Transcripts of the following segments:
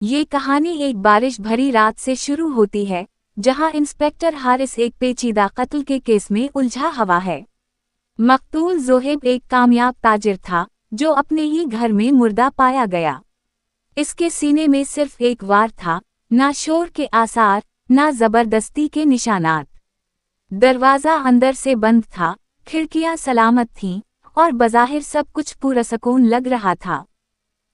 ये कहानी एक बारिश भरी रात से शुरू होती है, जहां इंस्पेक्टर हारिस एक पेचीदा कत्ल के केस में उलझा हुआ है। मकतूल ज़ोहेब एक कामयाब ताजिर था, जो अपने ही घर में मुर्दा पाया गया। इसके सीने में सिर्फ एक वार था, ना शोर के आसार, ना जबरदस्ती के निशानात। दरवाज़ा अंदर से बंद था, खिड़कियां सलामत थीं, और बज़ाहिर सब कुछ पुरसकून लग रहा था।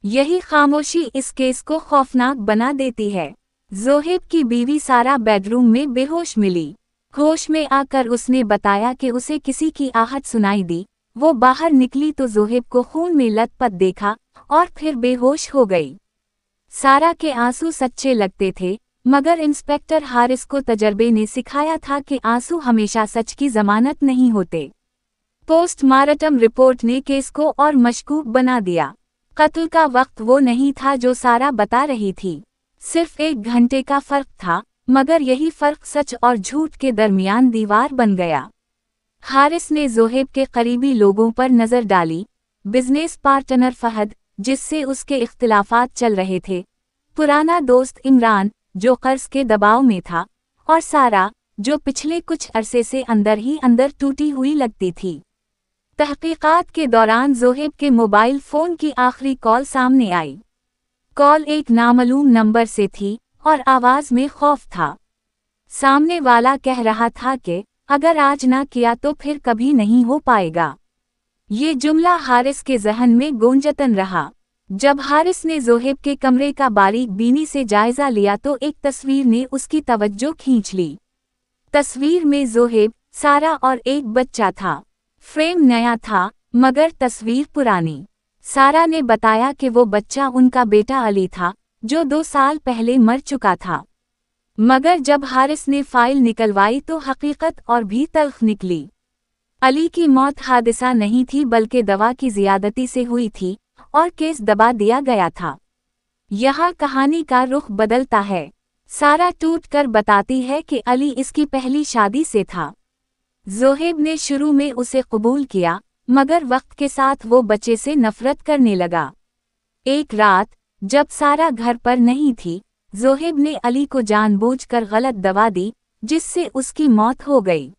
यही खामोशी इस केस को खौफनाक बना देती है। ज़ोहेब की बीवी सारा बेडरूम में बेहोश मिली। होश में आकर उसने बताया कि उसे किसी की आहट सुनाई दी। वो बाहर निकली तो ज़ोहेब को खून में लथपथ देखा और फिर बेहोश हो गई। सारा के आंसू सच्चे लगते थे, मगर इंस्पेक्टर हारिस को तजर्बे ने सिखाया था कि आंसू हमेशा सच की जमानत नहीं होते। पोस्टमार्टम रिपोर्ट ने केस को और मशकूक बना दिया। कत्ल का वक्त वो नहीं था जो सारा बता रही थी। सिर्फ 1 घंटे का फर्क था, मगर यही फर्क सच और झूठ के दरमियान दीवार बन गया। हारिस ने ज़ोहेब के करीबी लोगों पर नज़र डाली। बिजनेस पार्टनर फहद, जिससे उसके इख्तिलाफात चल रहे थे, पुराना दोस्त इमरान, जो कर्ज के दबाव में था, और सारा, जो पिछले कुछ अरसे से अंदर ही अंदर टूटी हुई लगती थी। तहकीकात के दौरान ज़ोहेब के मोबाइल फ़ोन की आखिरी कॉल सामने आई। कॉल एक नामालूम नंबर से थी और आवाज़ में खौफ था। सामने वाला कह रहा था कि अगर आज ना किया तो फिर कभी नहीं हो पाएगा। ये जुमला हारिस के ज़हन में गूंजतन रहा। जब हारिस ने ज़ोहेब के कमरे का बारीक बीनी से जायज़ा लिया तो एक तस्वीर ने उसकी तवज्जो खींच ली। तस्वीर में ज़ोहेब, सारा और एक बच्चा था। फ्रेम नया था, मगर तस्वीर पुरानी। सारा ने बताया कि वो बच्चा उनका बेटा अली था, जो 2 साल पहले मर चुका था। मगर जब हारिस ने फाइल निकलवाई तो हकीकत और भी तल्ख निकली। अली की मौत हादसा नहीं थी बल्कि दवा की ज़ियादती से हुई थी, और केस दबा दिया गया था। यहाँ कहानी का रुख बदलता है। सारा टूट कर बताती है कि अली इसकी पहली शादी से था। ज़ोहेब ने शुरू में उसे कबूल किया, मगर वक्त के साथ वो बच्चे से नफरत करने लगा। एक रात, जब सारा घर पर नहीं थी, ज़ोहेब ने अली को जानबूझकर गलत दवा दी, जिससे उसकी मौत हो गई।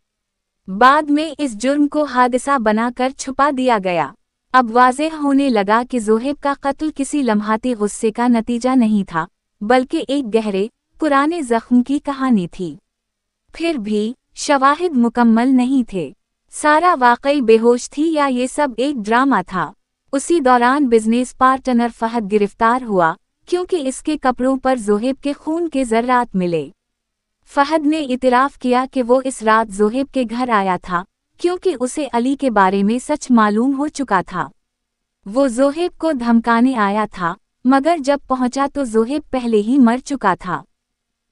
बाद में इस जुर्म को हादसा बनाकर छुपा दिया गया। अब वाज़ेह होने लगा कि ज़ोहेब का कत्ल किसी लम्हाती गुस्से का नतीजा नहीं था, बल्कि एक गहरे, पुराने ज़ख्म की कहानी थी। फिर भी शवाहिद मुकम्मल नहीं थे। सारा वाकई बेहोश थी या ये सब एक ड्रामा था? उसी दौरान बिजनेस पार्टनर फहद गिरफ्तार हुआ, क्योंकि इसके कपड़ों पर ज़ोहेब के खून के ज़र्रात मिले। फहद ने इतराफ़ किया कि वो इस रात ज़ोहेब के घर आया था, क्योंकि उसे अली के बारे में सच मालूम हो चुका था। वो ज़ोहेब को धमकाने आया था, मगर जब पहुंचा तो ज़ोहेब पहले ही मर चुका था।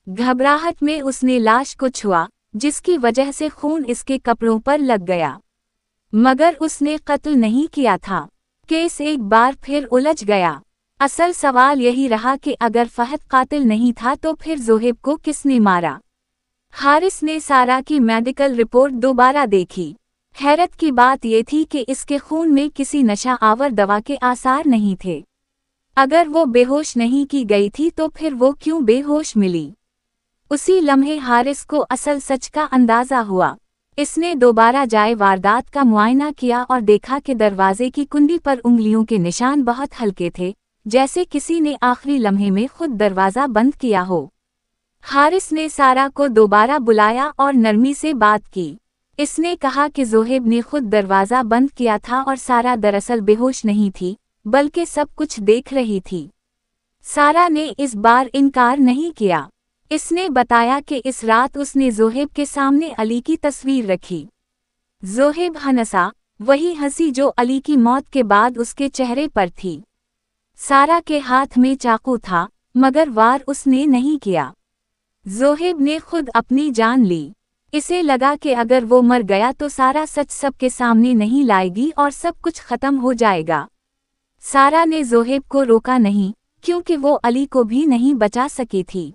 घबराहट में उसने लाश को छुआ, जिसकी वजह से खून इसके कपड़ों पर लग गया। मगर उसने कत्ल नहीं किया था। केस एक बार फिर उलझ गया। असल सवाल यही रहा कि अगर फहद कातिल नहीं था तो फिर ज़ोहेब को किसने मारा? हारिस ने सारा की मेडिकल रिपोर्ट दोबारा देखी। हैरत की बात ये थी कि इसके खून में किसी नशा आवर दवा के आसार नहीं थे। अगर वो बेहोश नहीं की गई थी तो फिर वो क्यों बेहोश मिली? उसी लम्हे हारिस को असल सच का अंदाज़ा हुआ। इसने दोबारा जाए वारदात का मुआयना किया और देखा कि दरवाजे की कुंडी पर उंगलियों के निशान बहुत हल्के थे, जैसे किसी ने आखिरी लम्हे में खुद दरवाज़ा बंद किया हो। हारिस ने सारा को दोबारा बुलाया और नरमी से बात की। इसने कहा कि ज़ोहेब ने खुद दरवाज़ा बंद किया था और सारा दरअसल बेहोश नहीं थी, बल्कि सब कुछ देख रही थी। सारा ने इस बार इनकार नहीं किया। इसने बताया कि इस रात उसने ज़ोहेब के सामने अली की तस्वीर रखी। ज़ोहेब हंसा, वही हंसी जो अली की मौत के बाद उसके चेहरे पर थी। सारा के हाथ में चाकू था, मगर वार उसने नहीं किया। ज़ोहेब ने खुद अपनी जान ली। इसे लगा कि अगर वो मर गया तो सारा सच सबके सामने नहीं लाएगी और सब कुछ खत्म हो जाएगा। सारा ने ज़ोहेब को रोका नहीं, क्योंकि वो अली को भी नहीं बचा सकी थी।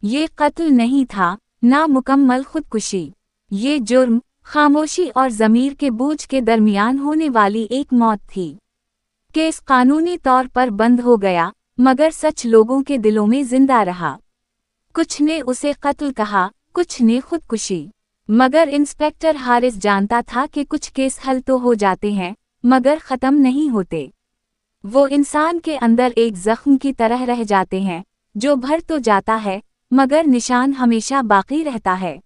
ये कत्ल नहीं था, ना मुकम्मल खुदकुशी। ये जुर्म, खामोशी और ज़मीर के बोझ के दरमियान होने वाली एक मौत थी। केस कानूनी तौर पर बंद हो गया, मगर सच लोगों के दिलों में जिंदा रहा। कुछ ने उसे कत्ल कहा, कुछ ने खुदकुशी। मगर इंस्पेक्टर हारिस जानता था कि कुछ केस हल तो हो जाते हैं, मगर ख़त्म नहीं होते। वो इंसान के अंदर एक जख्म की तरह रह जाते हैं, जो भर तो जाता है, मगर निशान हमेशा बाकी रहता है।